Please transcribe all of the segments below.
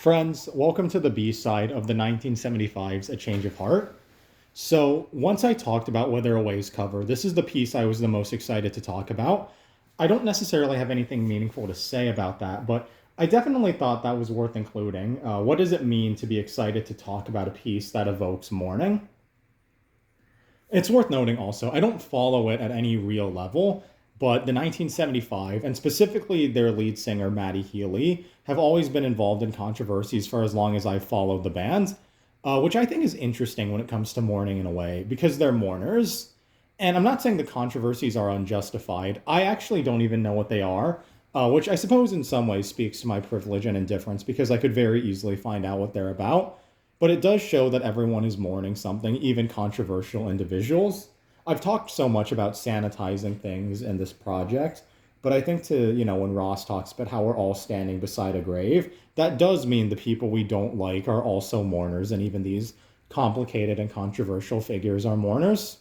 Friends, welcome to the B side of the 1975's A Change of Heart. So, once I talked about Wither Away's cover, this is the piece I was the most excited to talk about. I don't necessarily have anything meaningful to say about that, but I definitely thought that was worth including. What does it mean to be excited to talk about a piece that evokes mourning? It's worth noting also, I don't follow it at any real level, but the 1975, and specifically their lead singer, Maddie Healy, have always been involved in controversies for as long as I've followed the band, which I think is interesting when it comes to mourning in a way, because they're mourners. And I'm not saying the controversies are unjustified. I actually don't even know what they are, which I suppose in some ways speaks to my privilege and indifference because I could very easily find out what they're about. But it does show that everyone is mourning something, even controversial individuals. I've talked so much about sanitizing things in this project, but I think when Ross talks about how we're all standing beside a grave, that does mean the people we don't like are also mourners, and even these complicated and controversial figures are mourners.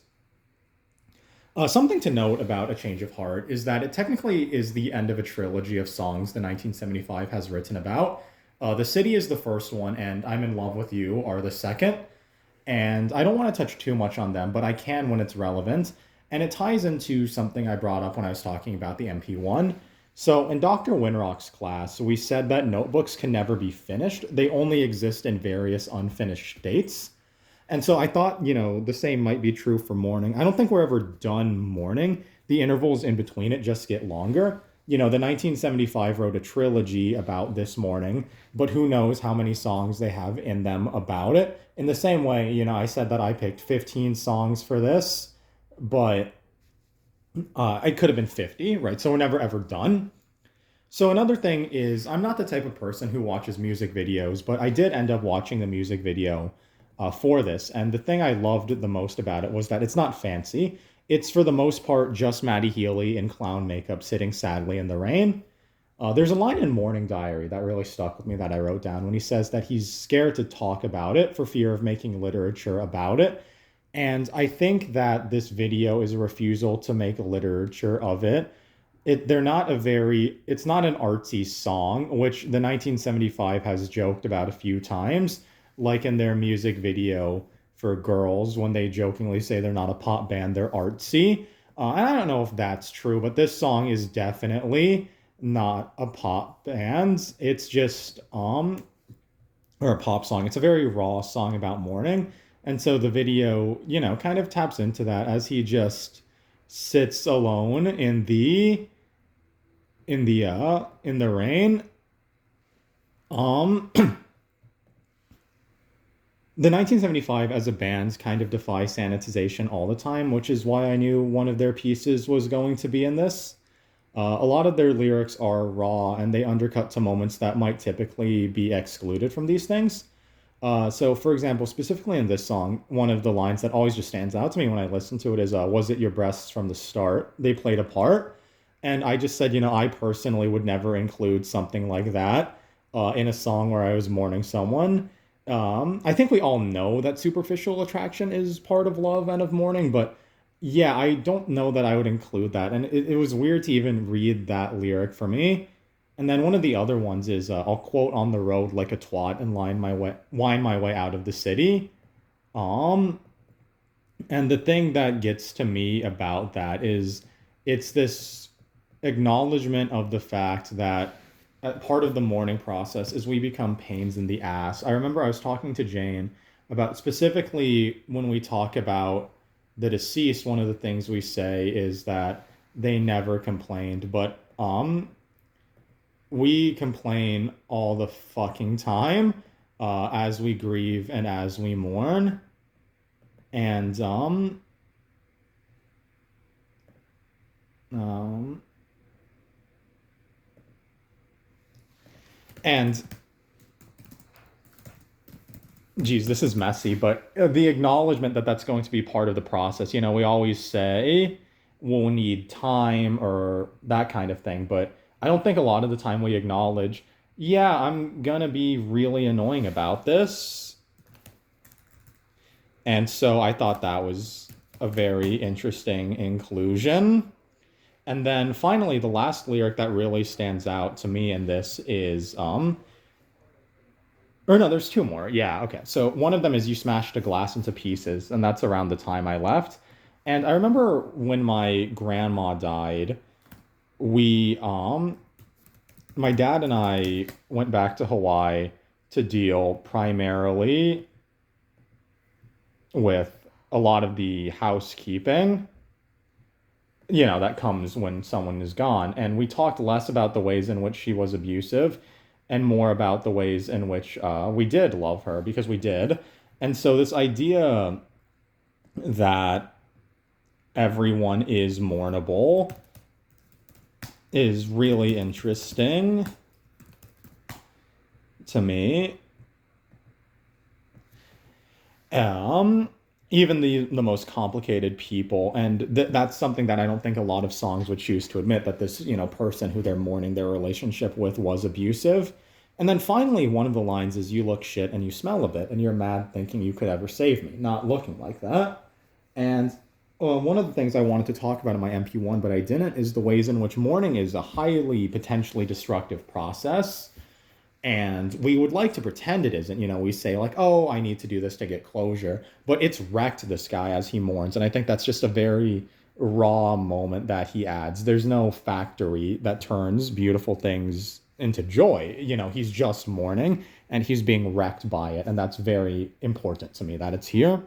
Something to note about A Change of Heart is that it technically is the end of a trilogy of songs the 1975 has written about. The City is the first one, and I'm in Love with You are the second. And I don't want to touch too much on them, but I can when it's relevant. And it ties into something I brought up when I was talking about the MP1. So in Dr. Winrock's class, we said that notebooks can never be finished. They only exist in various unfinished states. And so I thought, the same might be true for mourning. I don't think we're ever done mourning. The intervals in between it just get longer. The 1975 wrote a trilogy about this mourning, but who knows how many songs they have in them about it. In the same way, I said that I picked 15 songs for this, but it could have been 50, right? So we're never ever done. So another thing is, I'm not the type of person who watches music videos, but I did end up watching the music video for this. And the thing I loved the most about it was that it's not fancy. It's for the most part just Maddie Healy in clown makeup sitting sadly in the rain. There's a line in Morning Diary that really stuck with me that I wrote down when he says that he's scared to talk about it for fear of making literature about it. And I think that this video is a refusal to make literature of it. It's not an artsy song, which the 1975 has joked about a few times, like in their music video for Girls when they jokingly say they're not a pop band, they're artsy. And I don't know if that's true, but this song is definitely not a pop band. It's just or a pop song. It's a very raw song about mourning. And so the video, kind of taps into that as he just sits alone in the rain. Um the 1975 as a band kind of defy sanitization all the time, which is why I knew one of their pieces was going to be in this. A lot of their lyrics are raw and they undercut to moments that might typically be excluded from these things. So, for example, specifically in this song, one of the lines that always just stands out to me when I listen to it is, "Was it your breasts from the start? They played a part." And I just said, I personally would never include something like that in a song where I was mourning someone. I think we all know that superficial attraction is part of love and of mourning, but yeah, I don't know that I would include that. And it was weird to even read that lyric for me. And then one of the other ones is, "I'll quote on the road like a twat and wind my way out of the city." Um, and the thing that gets to me about that is it's this acknowledgement of the fact that part of the mourning process is we become pains in the ass. I remember I was talking to Jane about specifically when we talk about the deceased, one of the things we say is that they never complained, but we complain all the fucking time as we grieve and as we mourn. And um and geez, this is messy, but the acknowledgement that that's going to be part of the process. We always say we'll need time or that kind of thing, but I don't think a lot of the time we acknowledge, yeah, I'm gonna be really annoying about this. And so I thought that was a very interesting inclusion. And then finally, the last lyric that really stands out to me in this is Or no, there's two more. Yeah, okay. So one of them is you smashed a glass into pieces, and that's around the time I left. And I remember when my grandma died, we my dad and I went back to Hawaii to deal primarily with a lot of the housekeeping, that comes when someone is gone. And we talked less about the ways in which she was abusive and more about the ways in which we did love her because we did. And so, this idea that everyone is mournable is really interesting to me. Um, Even the most complicated people, and that's something that I don't think a lot of songs would choose to admit that this person who they're mourning their relationship with was abusive. And then finally, one of the lines is, "You look shit and you smell a bit, and you're mad thinking you could ever save me, not looking like that." And one of the things I wanted to talk about in my MP1, but I didn't, is the ways in which mourning is a highly potentially destructive process, and we would like to pretend it isn't. We say, like, oh, I need to do this to get closure, but it's wrecked this guy as he mourns. And I think that's just a very raw moment that he adds. There's no factory that turns beautiful things into joy. He's just mourning and he's being wrecked by it. And that's very important to me that it's here.